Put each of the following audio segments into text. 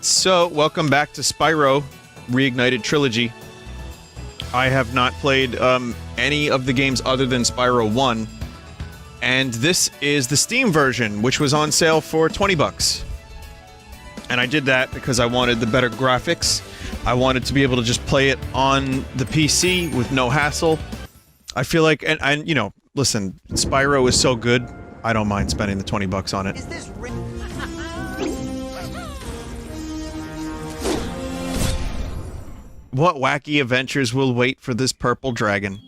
So, welcome back to Spyro Reignited Trilogy. I have not played any of the games other than Spyro 1, and this is the Steam version, which was on sale for 20 bucks. And I did that because I wanted the better graphics. I wanted to be able to just play it on the PC with no hassle. I feel like, and you know, listen, Spyro is so good, I don't mind spending the 20 bucks on it. Is this What wacky adventures will wait for this purple dragon?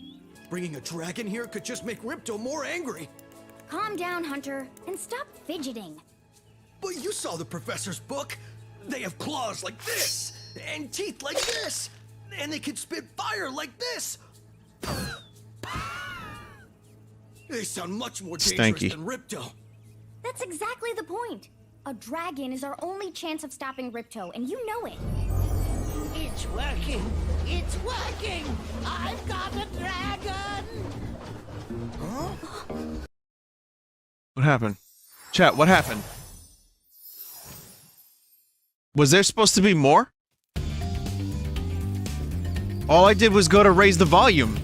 Bringing a dragon here could just make Ripto more angry. Calm down, Hunter, and stop fidgeting. But you saw the professor's book. They have claws like this, and teeth like this, and they can spit fire like this. They sound much more dangerous Stanky. than Ripto. That's exactly the point. A dragon is our only chance of stopping Ripto, and you know it. It's working! It's working! I've got a dragon! Huh? What happened? Chat, what happened? Was there supposed to be more? All I did was go to raise the volume.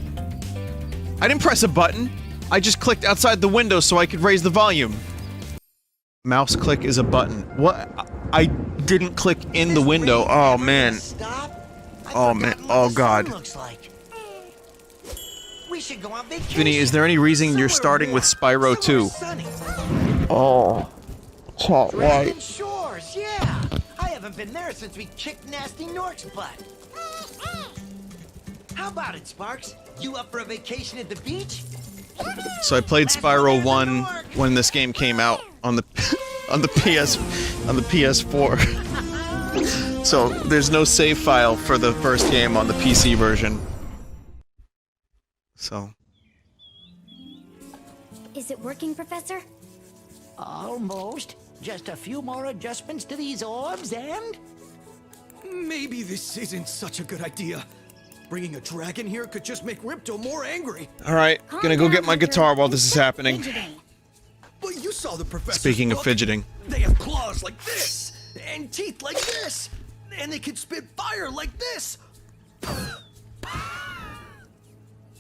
I didn't press a button. I just clicked outside the window so I could raise the volume. Mouse click is a button. What? I didn't click in the window. Oh man. Oh man. Oh god. We should go on vacation. Vinny, is there any reason you're starting with Spyro 2? Oh. Chat, why? Dragon Shores, yeah! I haven't been there since we kicked Nasty Nork's butt. How about it, Sparks? You up for a vacation at the beach? So I played Spyro 1 when this game came out on the on the PS4. So there's no save file for the first game on the PC version. So Is it working, Professor? Almost. Just a few more adjustments to these orbs and... Maybe this isn't such a good idea. Bringing a dragon here could just make Ripto more angry. alright, gonna go get my guitar while this is happening. But you saw the professor's Speaking of book. fidgeting. They have claws like this, and teeth like this, and they can spit fire like this.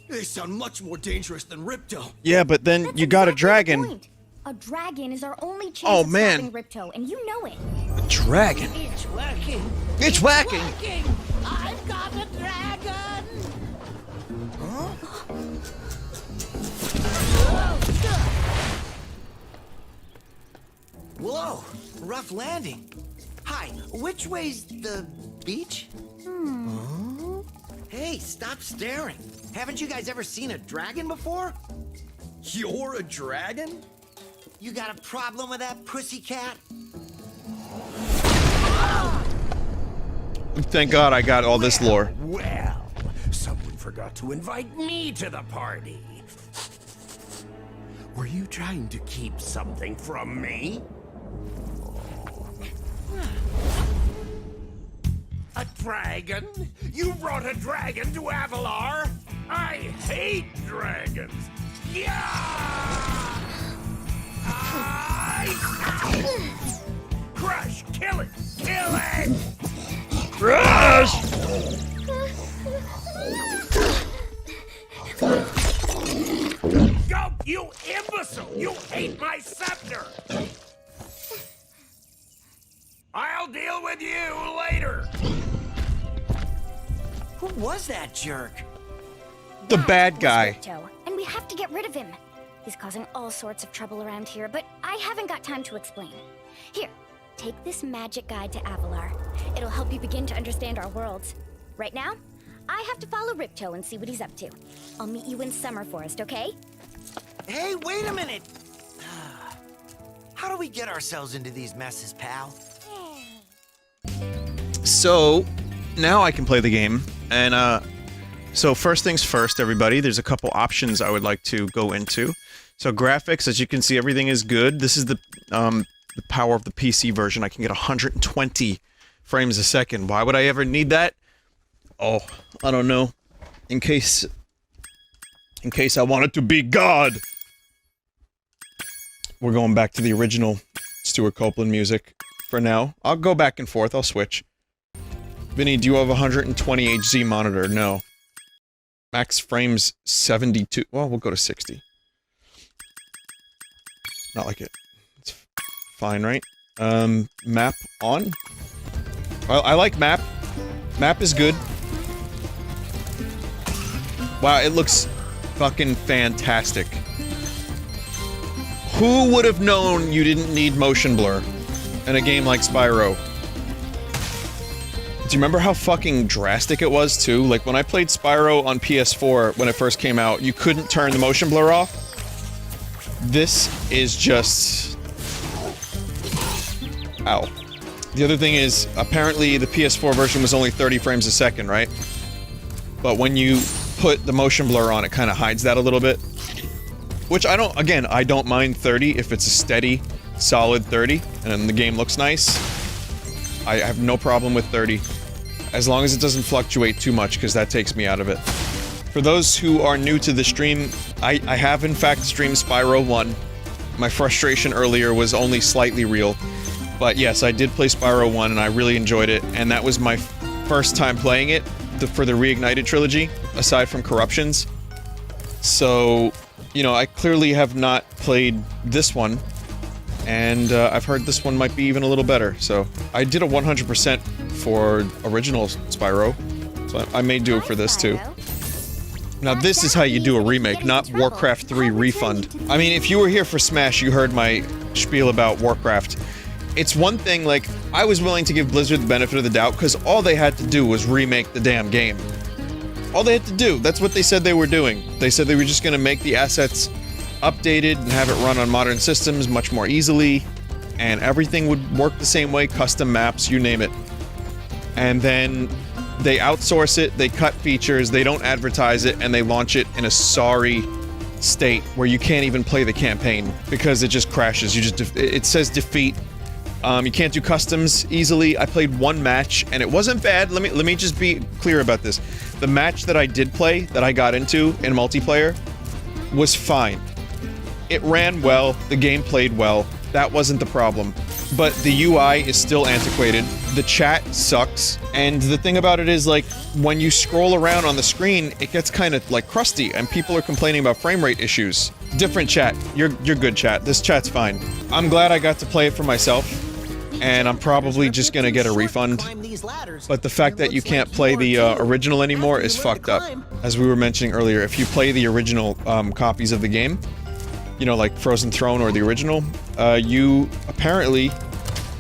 They sound much more dangerous than Ripto. Yeah, but then That's you got a exactly the dragon. point. A dragon is our only chance Oh, of man. stopping Ripto, and you know it. A dragon. It's working! It's whacking. Working! I've got a dragon! Huh? Whoa! Rough landing. Hi, which way's the beach? Hey, stop staring. Haven't you guys ever seen a dragon before? You're a dragon? You got a problem with that, pussycat? Thank God I got all this lore. Well, someone forgot to invite me to the party. Were you trying to keep something from me? A dragon? You brought a dragon to Avalar? I hate dragons. Yeah! Crush! Kill it! Kill it! Rush! Go, you imbecile! You ate my scepter! I'll deal with you later! Who was that jerk? The That bad was guy. Ripto, and we have to get rid of him. He's causing all sorts of trouble around here, but I haven't got time to explain. Here, take this magic guide to Avalar. It'll help you begin to understand our worlds. Right now, I have to follow Ripto and see what he's up to. I'll meet you in Summer Forest, okay? Hey, wait a minute! How do we get ourselves into these messes, pal? So, now I can play the game, and so first things first, everybody, there's a couple options I would like to go into. So graphics, as you can see, everything is good. This is the power of the PC version. I can get 120 frames a second. Why would I ever need that? Oh, I don't know. In case I want it to be God. We're going back to the original Stuart Copeland music. for now. I'll go back and forth, I'll switch. Vinny, do you have a 120 HZ monitor? No. Max frames 72. Well, we'll go to 60. Not like it. It's fine, right? Map on? Well, I like map. Map is good. Wow, it looks fucking fantastic. Who would have known you didn't need motion blur in a game like Spyro? Do you remember how fucking drastic it was, too? Like, when I played Spyro on PS4 when it first came out, you couldn't turn the motion blur off. This is just... Ow. The other thing is, apparently the PS4 version was only 30 frames a second, right? But when you put the motion blur on, it kind of hides that a little bit. Which I don't, again, I don't mind 30 if it's a steady, solid 30, and the game looks nice. I have no problem with 30. As long as it doesn't fluctuate too much, because that takes me out of it. For those who are new to the stream, I have in fact streamed Spyro 1. My frustration earlier was only slightly real. But yes, I did play Spyro 1 and I really enjoyed it, and that was my first time playing it for the Reignited trilogy, aside from Corruptions. So, you know, I clearly have not played this one, and I've heard this one might be even a little better, so... I did a 100% for original Spyro, so I may do it for this too. Now this is how you do a remake, not Warcraft 3 Refund. I mean, if you were here for Smash, you heard my spiel about Warcraft. It's one thing, like, I was willing to give Blizzard the benefit of the doubt, because all they had to do was remake the damn game. All they had to do, that's what they said they were doing. They said they were just gonna make the assets updated and have it run on modern systems much more easily, and everything would work the same way, custom maps, you name it. And then they outsource it, they cut features, they don't advertise it, and they launch it in a sorry state where you can't even play the campaign because it just crashes. You just it says defeat. You can't do customs easily. I played one match and it wasn't bad. Let me just be clear about this. The match that I did play, that I got into in multiplayer, was fine. It ran well, the game played well. That wasn't the problem. But the UI is still antiquated, the chat sucks, and the thing about it is, like, when you scroll around on the screen, it gets kind of, like, crusty, and people are complaining about frame rate issues. Different chat. You're good, chat. This chat's fine. I'm glad I got to play it for myself, and I'm probably just gonna get a refund. But the fact that you can't play the original anymore is fucked up. As we were mentioning earlier, if you play the original copies of the game, you know, like Frozen Throne or the original, you apparently,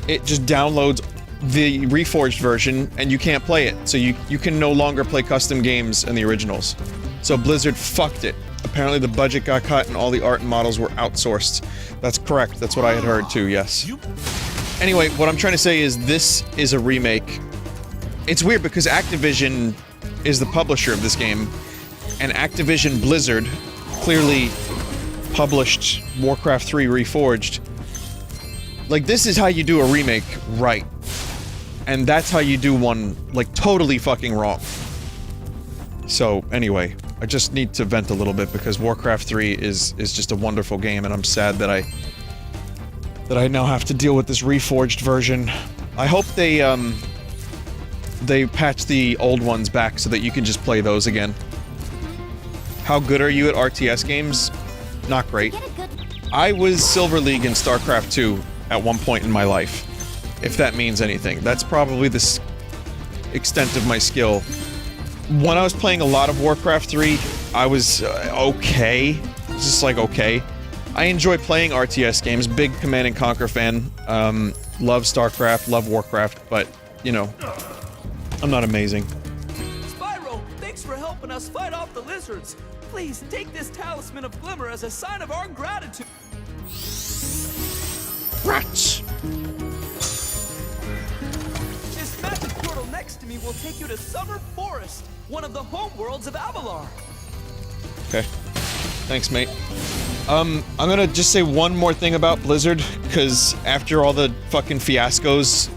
it just downloads the Reforged version and you can't play it. So you can no longer play custom games in the originals. So Blizzard fucked it. Apparently the budget got cut and all the art and models were outsourced. That's correct. That's what I had heard too, yes. Anyway, what I'm trying to say is this is a remake. It's weird because Activision is the publisher of this game, and Activision Blizzard clearly published Warcraft 3 Reforged. Like, this is how you do a remake right. And that's how you do one, like, totally fucking wrong. So, anyway, I just need to vent a little bit because Warcraft 3 is just a wonderful game, and I'm sad that I now have to deal with this Reforged version. I hope they patch the old ones back so that you can just play those again. How good are you at RTS games? Not great. I was Silver League in StarCraft 2 at one point in my life, if that means anything. That's probably the extent of my skill. When I was playing a lot of Warcraft 3, I was okay. Just like okay. I enjoy playing RTS games, big Command & Conquer fan. Love StarCraft, love Warcraft, but, you know, I'm not amazing. Spyro, thanks for helping us fight off the lizards. Please take this talisman of glimmer as a sign of our gratitude. Rats! This magic portal next to me will take you to Summer Forest, one of the homeworlds of Avalar. Okay. Thanks, mate. I'm gonna just say one more thing about Blizzard, because after all the fucking fiascos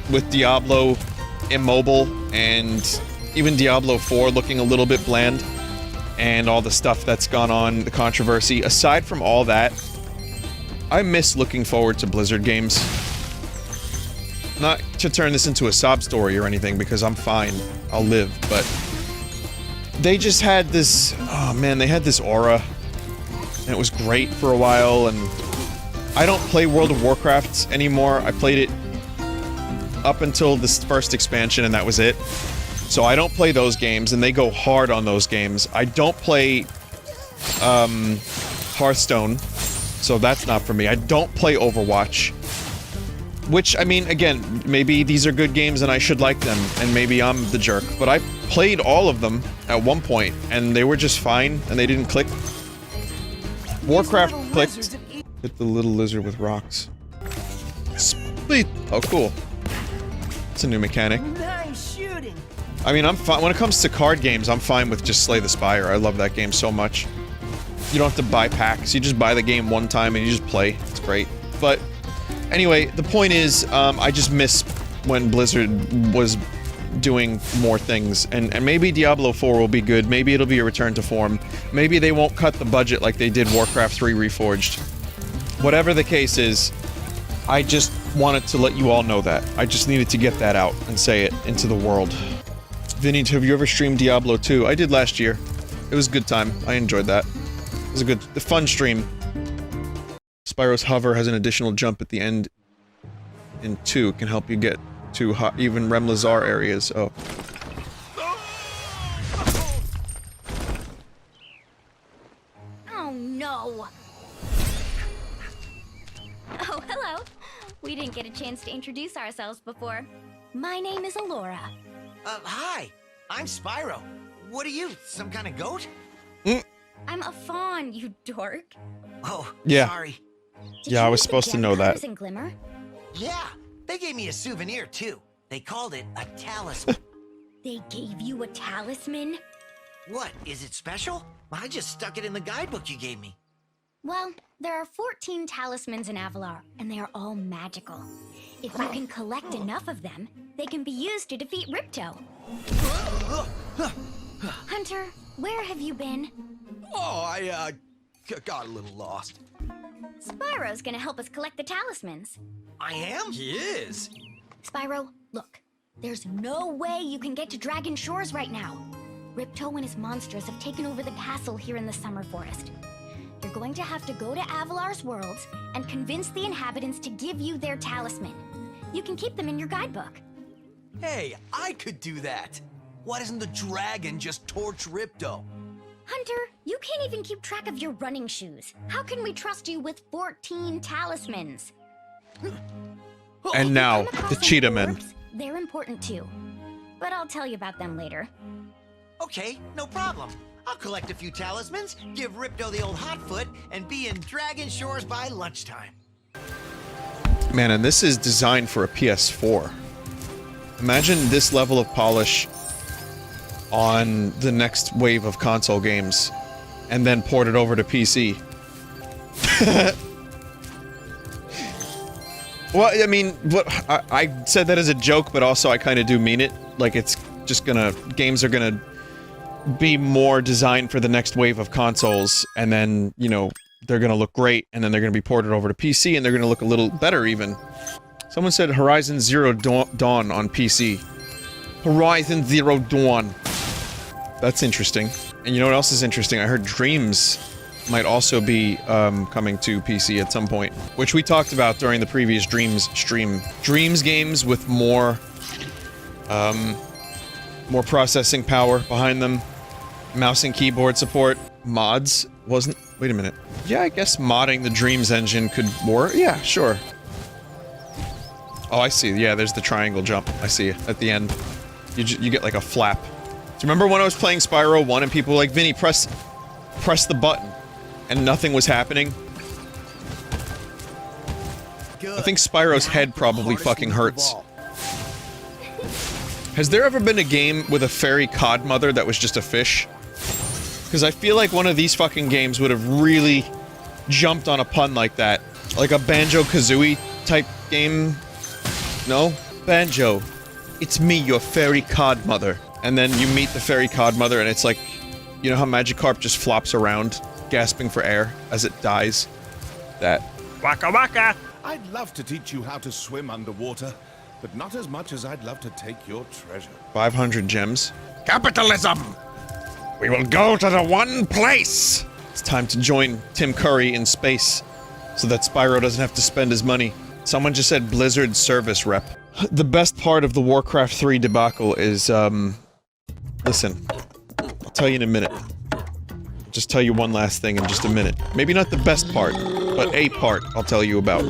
with Diablo Immortal and even Diablo 4 looking a little bit bland, and all the stuff that's gone on, the controversy, aside from all that, I miss looking forward to Blizzard games. Not to turn this into a sob story or anything, because I'm fine. I'll live, but... They just had this... Oh man, they had this aura. And it was great for a while, and... I don't play World of Warcraft anymore. I played it up until this first expansion, and that was it. So I don't play those games, and they go hard on those games. I don't play... Hearthstone. So that's not for me. I don't play Overwatch. Which, I mean, again, maybe these are good games and I should like them, and maybe I'm the jerk, but I played all of them at one point, and they were just fine, and they didn't click. Warcraft clicked. Hit the little lizard with rocks. Split! Oh, cool. It's a new mechanic. Nice shooting. I mean, I'm fine. When it comes to card games, I'm fine with just Slay the Spire. I love that game so much. You don't have to buy packs. You just buy the game one time and you just play. It's great. But anyway, the point is, I just miss when Blizzard was doing more things. And maybe Diablo 4 will be good. Maybe it'll be a return to form. Maybe they won't cut the budget like they did Warcraft 3 Reforged. Whatever the case is, I just wanted to let you all know that. I just needed to get that out and say it into the world. Vinny, have you ever streamed Diablo 2? I did last year. It was a good time. I enjoyed that. It was a good, fun stream. Spyro's hover has an additional jump at the end in 2. Can help you get to even Remlazar areas. Oh. Oh no! Oh, hello. We didn't get a chance to introduce ourselves before. My name is Alora. Hi. I'm Spyro. What are you, some kind of goat? I'm a fawn, you dork. Oh, yeah. Sorry. Did Yeah, you I was meet the supposed to gem know that. cutters in Glimmer? Yeah, they gave me a souvenir too. They called it a talisman. They gave you a talisman? What, is it special? I just stuck it in the guidebook you gave me. Well, there are 14 talismans in Avalar, and they are all magical. If you can collect enough of them, they can be used to defeat Ripto. Hunter, where have you been? Oh, I got a little lost. Spyro's gonna help us collect the talismans. I am? He is. Spyro, look. There's no way you can get to Dragon Shores right now. Ripto and his monsters have taken over the castle here in the Summer Forest. You're going to have to go to Avalar's worlds and convince the inhabitants to give you their talisman. You can keep them in your guidebook. Hey, I could do that. Why doesn't the dragon just torch Ripto? Hunter, you can't even keep track of your running shoes. How can we trust you with 14 talismans? And now, the Cheetah Men. Orbs, they're important too. But I'll tell you about them later. Okay, no problem. I'll collect a few talismans, give Ripto the old hot foot, and be in Dragon Shores by lunchtime. Man, and this is designed for a PS4. Imagine this level of polish on the next wave of console games, and then port it over to PC. Well, I mean, I said that as a joke, but also I kind of do mean it. Like, it's just gonna... Games are gonna be more designed for the next wave of consoles, and then, you know, they're gonna look great, and then they're gonna be ported over to PC, and they're gonna look a little better, even. Someone said Horizon Zero Dawn on PC. Horizon Zero Dawn. That's interesting. And you know what else is interesting? I heard Dreams might also be coming to PC at some point, which we talked about during the previous Dreams stream. Dreams games with more processing power behind them, mouse and keyboard support, mods wasn't. Wait a minute. Yeah, I guess modding the Dreams engine could work. Yeah, sure. Oh, I see. Yeah, there's the triangle jump. I see it at the end. You get like a flap. Do you remember when I was playing Spyro 1 and people were like, Vinny, press the button, and nothing was happening? Good. I think Spyro's head probably fucking hurts. Has there ever been a game with a fairy cod mother that was just a fish? Because I feel like one of these fucking games would have really jumped on a pun like that. Like a Banjo-Kazooie type game? No? Banjo, it's me, your fairy cod mother. And then you meet the fairy cod mother and it's like, you know how Magikarp just flops around, gasping for air as it dies? That. Waka waka! I'd love to teach you how to swim underwater, but not as much as I'd love to take your treasure. 500 gems. Capitalism! We will go to the one place! It's time to join Tim Curry in space, so that Spyro doesn't have to spend his money. Someone just said Blizzard service rep. The best part of the Warcraft 3 debacle is, listen. I'll tell you in a minute. I'll just tell you one last thing in just a minute. Maybe not the best part, but a part I'll tell you about.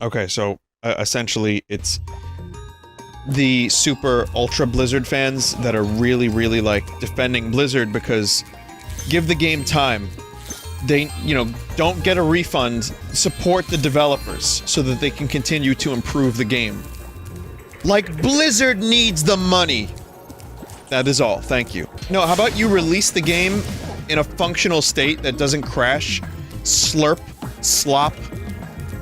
Okay, so essentially it's the super ultra Blizzard fans that are really, really like defending Blizzard because give the game time. They, you know, don't get a refund, support the developers so that they can continue to improve the game. Like Blizzard needs the money. That is all, thank you. No, how about you release the game in a functional state that doesn't crash, slurp, slop,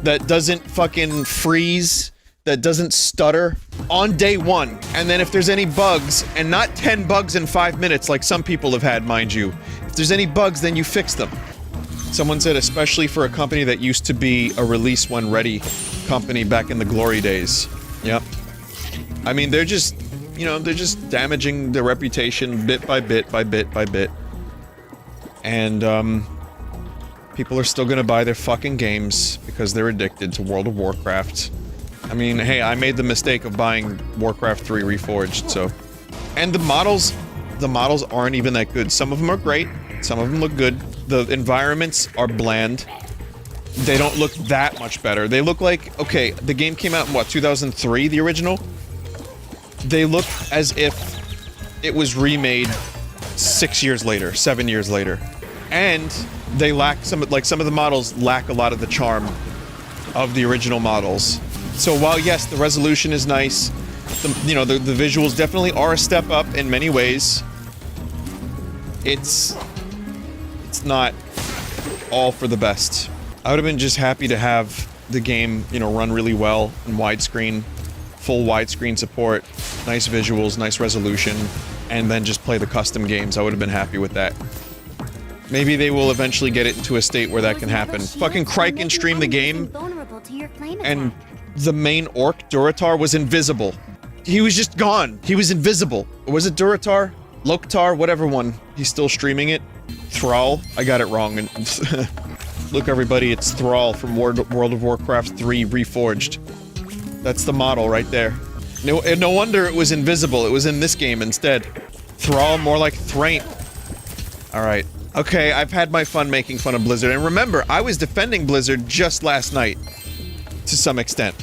that doesn't fucking freeze, that doesn't stutter on day one. And then if there's any bugs, and not 10 bugs in 5 minutes like some people have had, mind you. If there's any bugs, then you fix them. Someone said especially for a company that used to be a release when ready company back in the glory days. Yep. I mean, they're just, you know, they're just damaging their reputation bit by bit by bit by bit. And, people are still gonna buy their fucking games because they're addicted to World of Warcraft. I mean, hey, I made the mistake of buying Warcraft 3 Reforged, so... And the models aren't even that good. Some of them are great, some of them look good. The environments are bland. They don't look that much better. They look like... Okay, the game came out in, what, 2003, the original? They look as if it was remade 6 years later, 7 years later. And they lack some of the models lack a lot of the charm of the original models. So while yes, the resolution is nice, the visuals definitely are a step up in many ways. It's not all for the best. I would have been just happy to have the game, you know, run really well in widescreen, full widescreen support, nice visuals, nice resolution, and then just play the custom games. I would have been happy with that. Maybe they will eventually get it into a state where that can happen. Fucking Kraken streamed the game, and the main orc, Duratar, was invisible. He was just gone. He was invisible. Was it Duratar? Loktar? Whatever one. He's still streaming it. Thrall? I got it wrong. Look everybody, it's Thrall from World of Warcraft 3 Reforged. That's the model right there. No wonder it was invisible. It was in this game instead. Thrall, more like Thraint. Alright. Okay, I've had my fun making fun of Blizzard, and remember, I was defending Blizzard just last night. To some extent.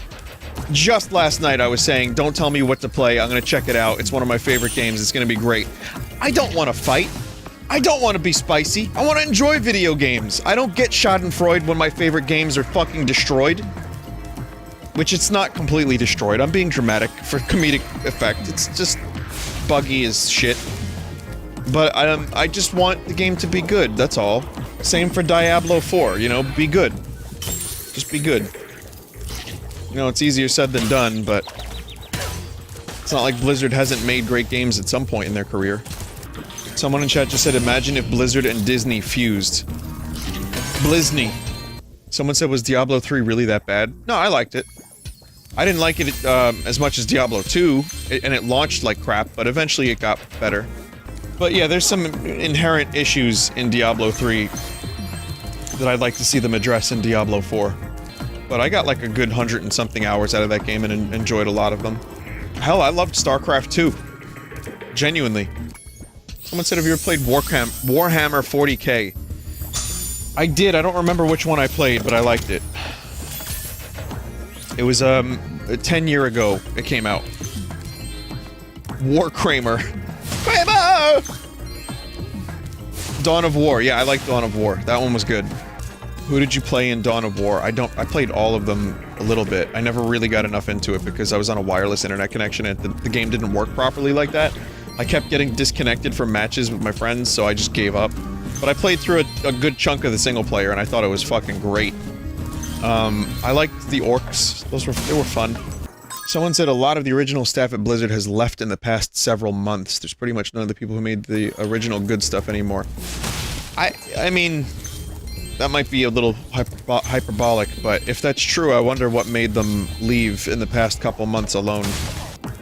Just last night I was saying, don't tell me what to play, I'm gonna check it out, it's one of my favorite games, it's gonna be great. I don't want to fight. I don't want to be spicy. I want to enjoy video games. I don't get schadenfreude when my favorite games are fucking destroyed. Which it's not completely destroyed, I'm being dramatic for comedic effect, it's just buggy as shit. But I just want the game to be good, that's all. Same for Diablo 4, you know, be good. Just be good. You know, it's easier said than done, but... It's not like Blizzard hasn't made great games at some point in their career. Someone in chat just said, imagine if Blizzard and Disney fused. Blizney. Someone said, was Diablo 3 really that bad? No, I liked it. I didn't like it as much as Diablo 2, and it launched like crap, but eventually it got better. But yeah, there's some inherent issues in Diablo 3 that I'd like to see them address in Diablo 4. But I got like a good 100 and something hours out of that game and enjoyed a lot of them. Hell, I loved StarCraft 2. Genuinely. Someone said, have you ever played Warhammer 40k? I did, I don't remember which one I played, but I liked it. It was, 10 years ago it came out. Warcramer. Kramer! Dawn of War, yeah, I like Dawn of War. That one was good. Who did you play in Dawn of War? I played all of them a little bit. I never really got enough into it because I was on a wireless internet connection and the game didn't work properly like that. I kept getting disconnected from matches with my friends, so I just gave up. But I played through a good chunk of the single player and I thought it was fucking great. I liked the orcs. They were fun. Someone said a lot of the original staff at Blizzard has left in the past several months. There's pretty much none of the people who made the original good stuff anymore. I mean, that might be a little hyperbolic, but if that's true, I wonder what made them leave in the past couple months alone.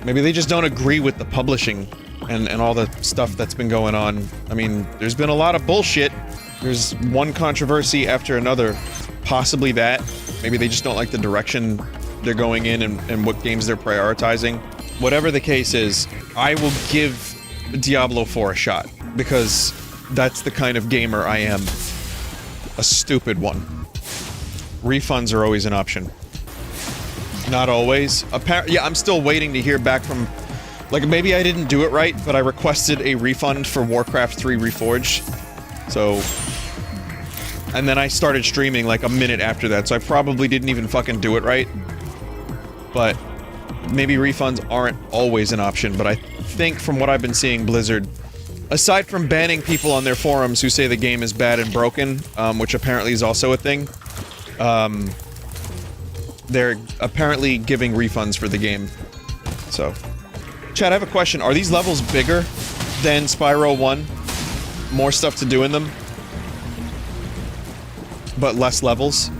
Maybe they just don't agree with the publishing and all the stuff that's been going on. I mean, there's been a lot of bullshit. There's one controversy after another. Possibly that. Maybe they just don't like the direction they're going in and what games they're prioritizing. Whatever the case is, I will give Diablo 4 a shot, because that's the kind of gamer I am. A stupid one. Refunds are always an option. Not always. Yeah, I'm still waiting to hear back from... Like, maybe I didn't do it right, but I requested a refund for Warcraft 3 Reforged. So... And then I started streaming like a minute after that, so I probably didn't even fucking do it right. But maybe refunds aren't always an option, but I think from what I've been seeing, Blizzard, aside from banning people on their forums who say the game is bad and broken, which apparently is also a thing, they're apparently giving refunds for the game. So, Chad, I have a question. Are these levels bigger than Spyro 1? More stuff to do in them? But less levels?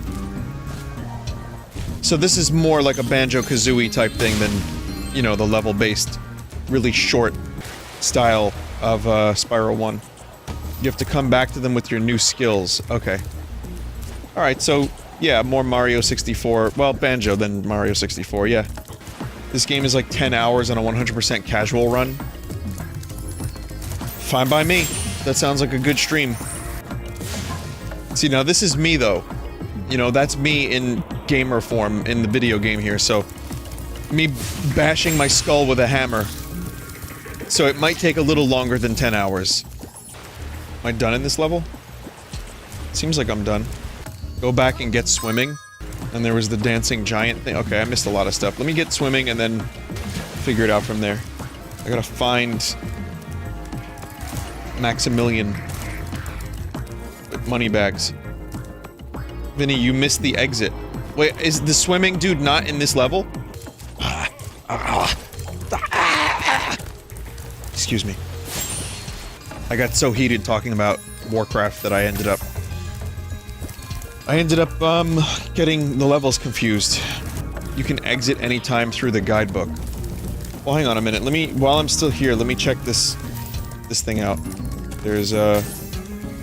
So this is more like a Banjo-Kazooie type thing than, you know, the level-based, really short style of Spyro 1. You have to come back to them with your new skills. Okay. Alright, so, yeah, more Mario 64. Well, Banjo than Mario 64, yeah. This game is like 10 hours on a 100% casual run. Fine by me. That sounds like a good stream. See, now this is me, though. You know, that's me in gamer form in the video game here, so... Me bashing my skull with a hammer. So it might take a little longer than 10 hours. Am I done in this level? Seems like I'm done. Go back and get swimming. And there was the dancing giant thing. Okay, I missed a lot of stuff. Let me get swimming and then figure it out from there. I gotta find... Maximilian. Money bags. Vinny, you missed the exit. Wait, is the swimming dude not in this level? Excuse me. I got so heated talking about Warcraft that I ended up getting the levels confused. You can exit anytime through the guidebook. Well, hang on a minute. While I'm still here, let me check this thing out. There's a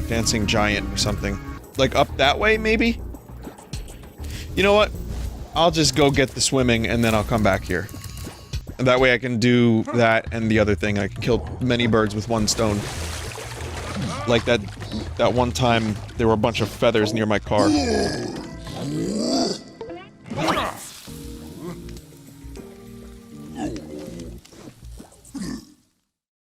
dancing giant or something. Like up that way, maybe? You know what? I'll just go get the swimming and then I'll come back here. And that way I can do that and the other thing. I can kill many birds with one stone. Like that one time there were a bunch of feathers near my car.